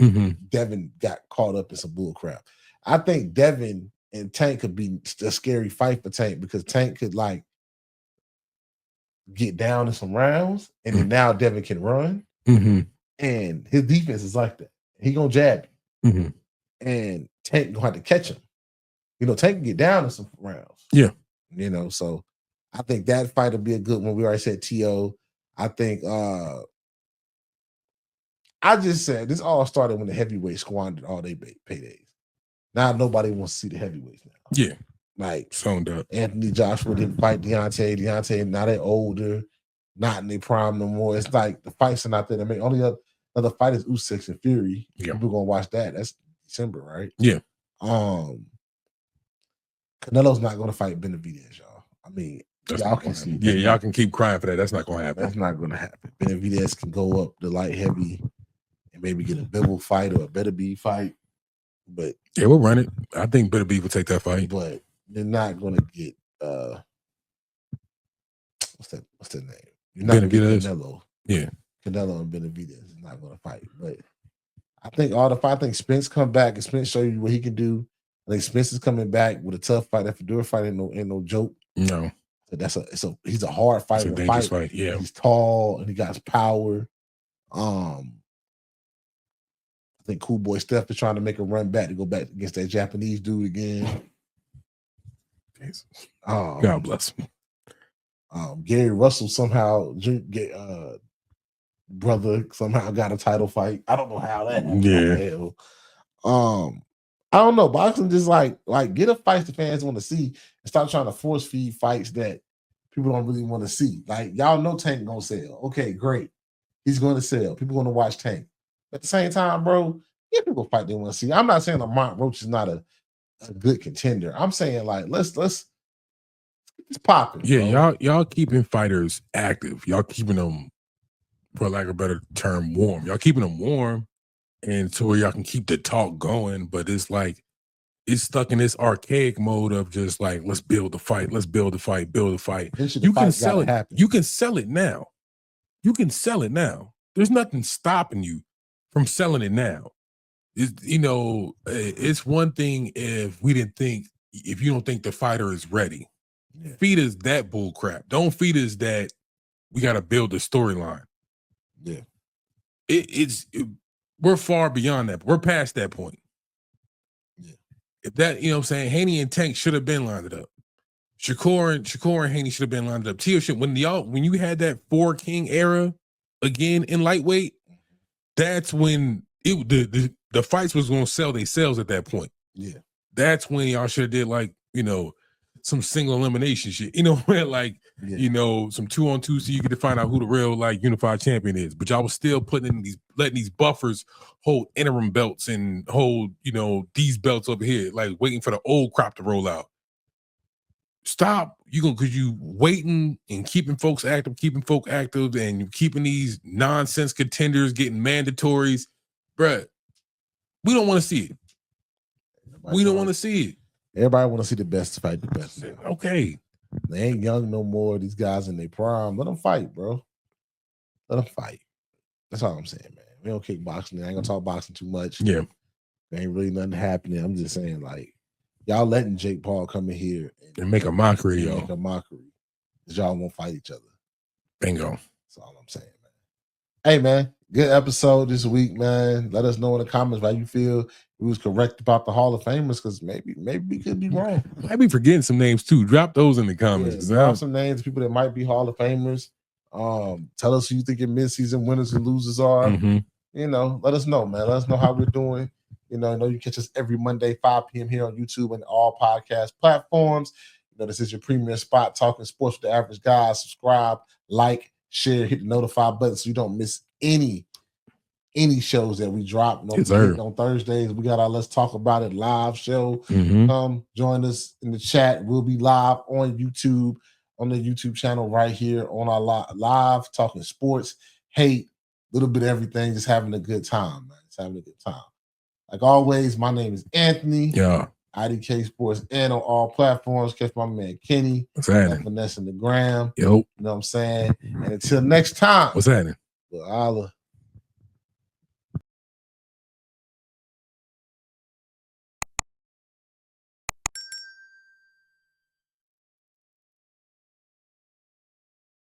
Speaker 1: Devin got caught up in some bull crap. I think Devin and Tank could be a scary fight for Tank because Tank could like get down in some rounds, and then now Devin can run, and his defense is like that. He gonna jab you, and Tank gonna have to catch him. Tank can get down in some rounds.
Speaker 2: Yeah,
Speaker 1: so I think that fight will be a good one. We already said T.O. I think I just said this all started when the heavyweights squandered all their paydays. Now nobody wants to see the heavyweights now.
Speaker 2: Yeah.
Speaker 1: Like
Speaker 2: phoned up.
Speaker 1: Anthony Joshua didn't fight Deontay. Deontay, now they're older, not in their prime no more. It's like the fights are not there to make. Only other fight is Usyk and Fury.
Speaker 2: Yeah.
Speaker 1: People gonna watch that. That's December, right?
Speaker 2: Yeah.
Speaker 1: Canelo's not gonna fight Benavidez, y'all. I mean, y'all can see.
Speaker 2: Yeah, y'all can keep crying for that. That's not gonna happen.
Speaker 1: That's not gonna happen. Benavidez can go up the light heavy and maybe get a Bivol fight or a Better Be fight. But
Speaker 2: yeah, we'll run it. I think Bitter Beef will take that fight.
Speaker 1: But they're not gonna get what's that name? You're not gonna get Canelo.
Speaker 2: Yeah.
Speaker 1: Canelo and Benavidez is not gonna fight. But I think Spence come back and Spence show you what he can do. I think Spence is coming back with a tough fight. That Fedor fight ain't no joke.
Speaker 2: No.
Speaker 1: So he's a hard fighter.
Speaker 2: It's a dangerous fight. Yeah.
Speaker 1: He's tall and he got power. I think Cool Boy Steph is trying to make a run back to go back against that Japanese dude again.
Speaker 2: God bless him.
Speaker 1: Gary Russell somehow brother somehow got a title fight. I don't know how that happened.
Speaker 2: Yeah.
Speaker 1: I don't know. Boxing just like get a fight the fans want to see and stop trying to force feed fights that people don't really want to see. Like y'all know Tank gonna sell. Okay, great. He's going to sell. People going to watch Tank. At the same time, bro, get people fight they want to see. I'm not saying Lamont Roach is not a good contender. I'm saying like let's it's popping.
Speaker 2: Yeah,
Speaker 1: bro.
Speaker 2: y'all keeping fighters active. Y'all keeping them, for lack of a better term, warm. Y'all keeping them warm, and to where y'all can keep the talk going. But it's like it's stuck in this archaic mode of just like let's build the fight, build the fight. You can sell it. You can sell it now. You can sell it now. There's nothing stopping you from selling it now. It's one thing if you don't think the fighter is ready. Yeah. Feed us that bull crap. Don't feed us that we got to build a storyline.
Speaker 1: Yeah.
Speaker 2: We're far beyond that. We're past that point.
Speaker 1: Yeah.
Speaker 2: If that, you know what I'm saying, Haney and Tank should have been lined up. Shakur and Haney should have been lined up. When you had that 4 King era again in lightweight, that's when the fights was going to sell themselves at that point.
Speaker 1: Yeah.
Speaker 2: That's when y'all should have did like, some single elimination shit. Some 2-on-2 so you get to find out who the real like unified champion is. But y'all was still letting these buffers hold interim belts and hold, these belts over here, like waiting for the old crop to roll out. Stop. Because you waiting and keeping folk active, and you keeping these nonsense contenders getting mandatories. Bruh, we don't want to see it. We don't want to see it.
Speaker 1: Everybody want to see the best fight the best.
Speaker 2: Okay.
Speaker 1: They ain't young no more. These guys in their prime. Let them fight, bro. Let them fight. That's all I'm saying, man. We don't kick boxing. I ain't gonna talk boxing too much.
Speaker 2: Yeah.
Speaker 1: There ain't really nothing happening. I'm just saying, like, y'all letting Jake Paul come in here
Speaker 2: and make a mockery,
Speaker 1: yo. Make a mockery. Because y'all won't fight each other.
Speaker 2: Bingo.
Speaker 1: That's all I'm saying, man. Hey, man. Good episode this week, man. Let us know in the comments how you feel we was correct about the Hall of Famers, because maybe we could be wrong.
Speaker 2: Might be forgetting some names too. Drop those in the comments.
Speaker 1: Yeah, drop some names of people that might be Hall of Famers. Tell us who you think your mid-season winners and losers are.
Speaker 2: Mm-hmm.
Speaker 1: Let us know, man. Let us know how we're doing. I know you catch us every Monday, 5 p.m. here on YouTube and all podcast platforms. This is your premier spot, talking sports with the average guy. Subscribe, like, share, hit the notify button so you don't miss any shows that we drop. On Thursdays, we got our Let's Talk About It live show. Come join us in the chat. We'll be live on YouTube, on the YouTube channel right here on our live talking sports, hate, a little bit of everything, just having a good time, man. Just having a good time. Like always, my name is Anthony.
Speaker 2: Yeah.
Speaker 1: IDK Sports and on all platforms. Catch my man Kenny.
Speaker 2: What's happening?
Speaker 1: Vanessa and the Gram.
Speaker 2: Yep.
Speaker 1: You know what I'm saying? And until next time.
Speaker 2: What's happening?
Speaker 1: We'll holla.